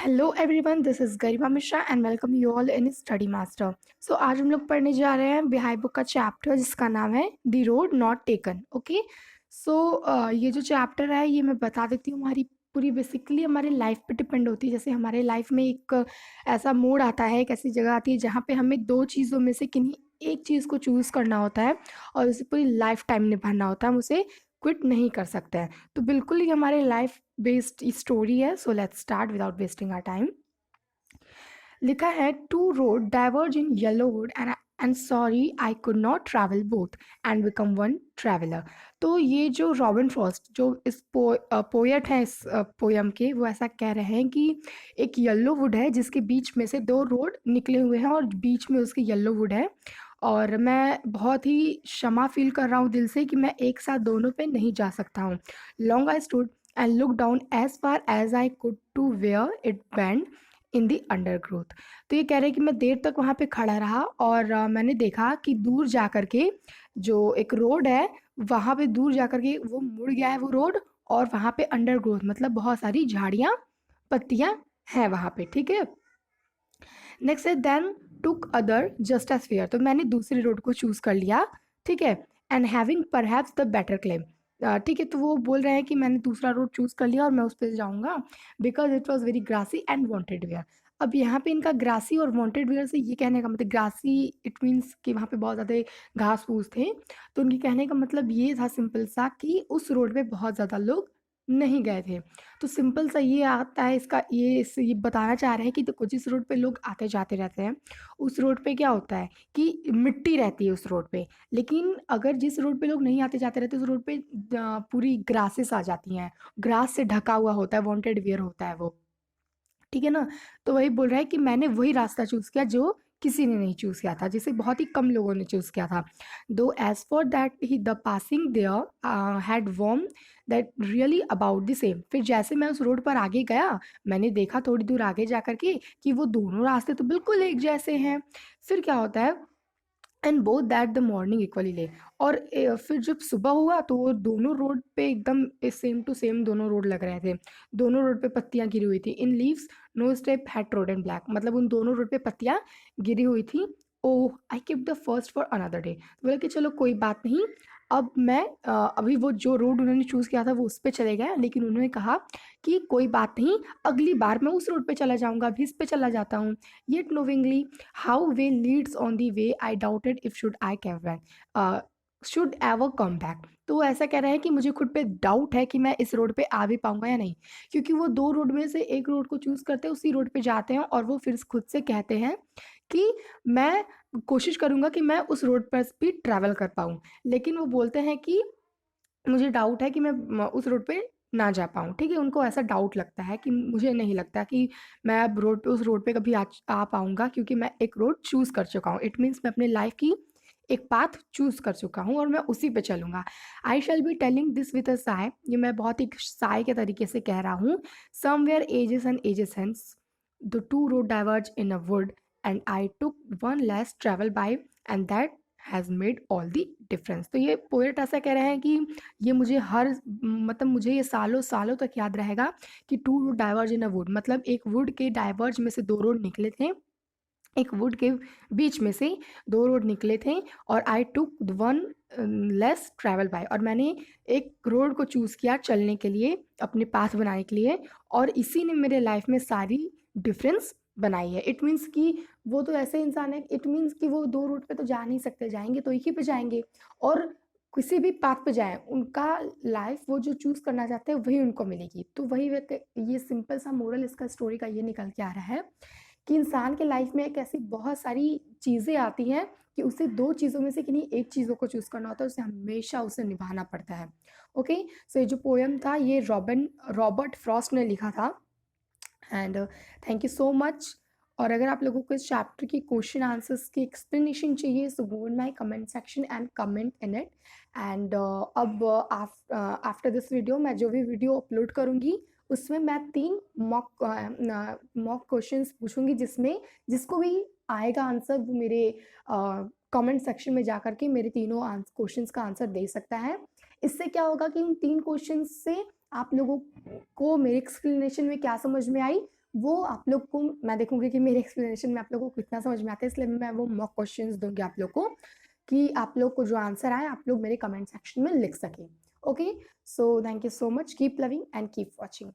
Hello everyone, this is Garima Mishra and welcome you all in Study Master. So आज हम लोग पढ़ने जा रहे हैं बिहाई बुक का चैप्टर जिसका नाम है the road not taken. Okay, so ये जो चैप्टर है ये मैं बता देती हूँ, हमारी पूरी बेसिकली हमारी लाइफ पे डिपेंड होती है। जैसे हमारे लाइफ में एक ऐसा मोड़ आता है, एक ऐसी जगह आती है जहाँ पे हमें दो चीज़ों में से किन्हीं एक चीज़ को चूज़ करना होता है और उसे पूरी लाइफ टाइम निभाना होता है, हम उसे क्विट नहीं कर सकते हैं। तो बिल्कुल ये हमारे लाइफ बेस्ड स्टोरी है। So let's start without wasting our time. लिखा है two road diverge in yellow wood and sorry I could not travel both and become one traveller. तो ये जो रॉबिन फ्रॉस्ट जो इस पोएट हैं इस पोयम के, वो ऐसा कह रहे हैं कि एक येलो वुड है जिसके बीच में से दो रोड निकले हुए हैं और बीच में उसके येलो वुड है। और मैं बहुत ही क्षमा फील कर रहा हूँ दिल से कि मैं एक साथ दोनों पे नहीं जा सकता हूँ। Long I stood and look down as far as I could to where it bend in the undergrowth. तो ये कह रहे हैं कि मैं देर तक वहाँ पे खड़ा रहा और मैंने देखा कि दूर जा कर के जो एक रोड है, वहाँ पे दूर जा कर के वो मुड़ गया है वो रोड, और वहाँ पे अंडरग्रोथ मतलब बहुत सारी झाड़ियाँ पत्तियाँ हैं वहाँ पे। ठीक है, नेक्स्ट है then took other just as fair. तो मैंने दूसरी रोड को चूज कर लिया। ठीक है, and having perhaps the better claim. ठीक है, तो वो बोल रहे हैं कि मैंने दूसरा रोड चूज कर लिया और मैं उस पर जाऊंगा because it was very grassy and wanted wear. अब यहाँ पे इनका ग्रासी और वॉन्टेड वेयर से ये कहने का मतलब, ग्रासी इट मीन्स कि वहाँ पे बहुत ज़्यादा घास फूस थे। तो उनके कहने का मतलब ये था सिंपल सा कि उस रोड पे बहुत ज़्यादा लोग नहीं गए थे। तो सिंपल सा ये आता है इसका, ये बताना चाह रहे हैं कि देखो जिस रोड पे लोग आते जाते रहते हैं उस रोड पे क्या होता है कि मिट्टी रहती है उस रोड पे। लेकिन अगर जिस रोड पे लोग नहीं आते जाते रहते उस रोड पे पूरी ग्रासेस आ जाती हैं, ग्रास से ढका हुआ होता है, वांटेड वेयर होता है वो। ठीक है ना। तो वही बोल रहा है कि मैंने वही रास्ता चूज किया जो किसी ने नहीं चूज किया था, जिसे बहुत ही कम लोगों ने चूज किया था। Though as for that he the passing there had worn that really about the same. फिर जैसे मैं उस रोड पर आगे गया, मैंने देखा थोड़ी दूर आगे जा करके कि वो दोनों रास्ते तो बिल्कुल एक जैसे हैं। फिर क्या होता है, and both that the morning equally ले। और फिर जब सुबह हुआ तो वो दोनों रोड पे एकदम सेम टू सेम दोनों रोड लग रहे थे। दोनों रोड पे पत्तियां गिरी हुई थी। In leaves no step had road and black, मतलब उन दोनों रोड पे पत्तियां गिरी हुई थी। Oh I keep the first for another day. बोला कि चलो कोई बात नहीं, अब मैं अभी वो जो रोड उन्होंने चूज़ किया था वो उस पे चले गए, लेकिन उन्होंने कहा कि कोई बात नहीं, अगली बार मैं उस रोड पे चला जाऊंगा, अभी इस पे चला जाता हूँ। Yet knowingly how way Leeds on the way I doubted if should ever come back. तो वो ऐसा कह रहा है कि मुझे खुद पे डाउट है कि मैं इस रोड पे आ भी पाऊंगा या नहीं, क्योंकि वो दो रोड में से एक रोड को चूज करते हैं, उसी रोड पे जाते हैं और वो फिर खुद से कहते हैं कि मैं कोशिश करूंगा कि मैं उस रोड पर भी ट्रैवल कर पाऊं। लेकिन वो बोलते हैं कि मुझे डाउट है कि मैं उस रोड पे ना जा पाऊँ। ठीक है, उनको ऐसा डाउट लगता है कि मुझे नहीं लगता कि मैं अब रोड पे उस रोड पे कभी आ पाऊँगा, क्योंकि मैं एक रोड चूज़ कर चुका हूँ। इट मीन्स मैं अपने लाइफ की एक पाथ चूज़ कर चुका हूँ और मैं उसी पे चलूँगा। I shall be telling this with a sigh. ये मैं बहुत ही साय के तरीके से कह रहा हूँ। Somewhere ages and ages hence the two road diverge in a wood and I took one less travel by and that has made all the difference. तो ये पोएट ऐसा कह रहे हैं कि ये मुझे हर मतलब मुझे ये सालों सालों तक याद रहेगा कि two road diverge in a wood, मतलब एक वुड के डाइवर्ज में से दो रोड निकले थे, एक वुड के बीच में से दो रोड निकले थे, और I took one less travel by, और मैंने एक रोड को चूज़ किया चलने के लिए, अपने पाथ बनाने के लिए, और इसी ने मेरे लाइफ में सारी डिफरेंस बनाई है। इट मीन्स कि वो तो ऐसे इंसान है, इट मीन्स कि वो दो रोड पे तो जा नहीं सकते, जाएंगे तो एक ही पे जाएंगे, और किसी भी पाथ पे जाएं उनका लाइफ वो जो चूज़ करना चाहते हैं वही उनको मिलेगी। तो वही ये सिंपल सा मोरल इसका स्टोरी का ये निकल के आ रहा है कि इंसान के लाइफ में एक ऐसी बहुत सारी चीज़ें आती हैं कि उसे दो चीज़ों में से किन्हीं एक चीज़ों को चूज़ करना होता है, उसे हमेशा उसे निभाना पड़ता है। ओके, सो ये जो पोयम था ये रॉबर्ट फ्रॉस्ट ने लिखा था। And thank you so much. और अगर आप लोगों को इस चैप्टर की क्वेश्चन आंसर्स की एक्सप्लेनेशन चाहिए, so go in my comment section and comment in it. And अब आफ्टर दिस वीडियो मैं जो भी वीडियो अपलोड करूँगी उसमें मैं 3 मॉक क्वेश्चंस पूछूंगी, जिसमें जिसको भी आएगा आंसर वो मेरे कमेंट सेक्शन में जा कर के मेरे तीनों क्वेश्चंस का आंसर दे सकता है। इससे क्या होगा कि उन 3 क्वेश्चंस से आप लोगों को मेरे एक्सप्लेनेशन में क्या समझ में आई वो आप लोग को मैं देखूँगी कि मेरे एक्सप्लेनेशन में आप लोगों को कितना समझ में आता है, इसलिए मैं वो मॉक क्वेश्चंस दूँगी आप लोग को कि आप लोग को जो आंसर आए आप लोग मेरे कमेंट सेक्शन में लिख सकें। Okay, so thank you so much, keep loving and keep watching.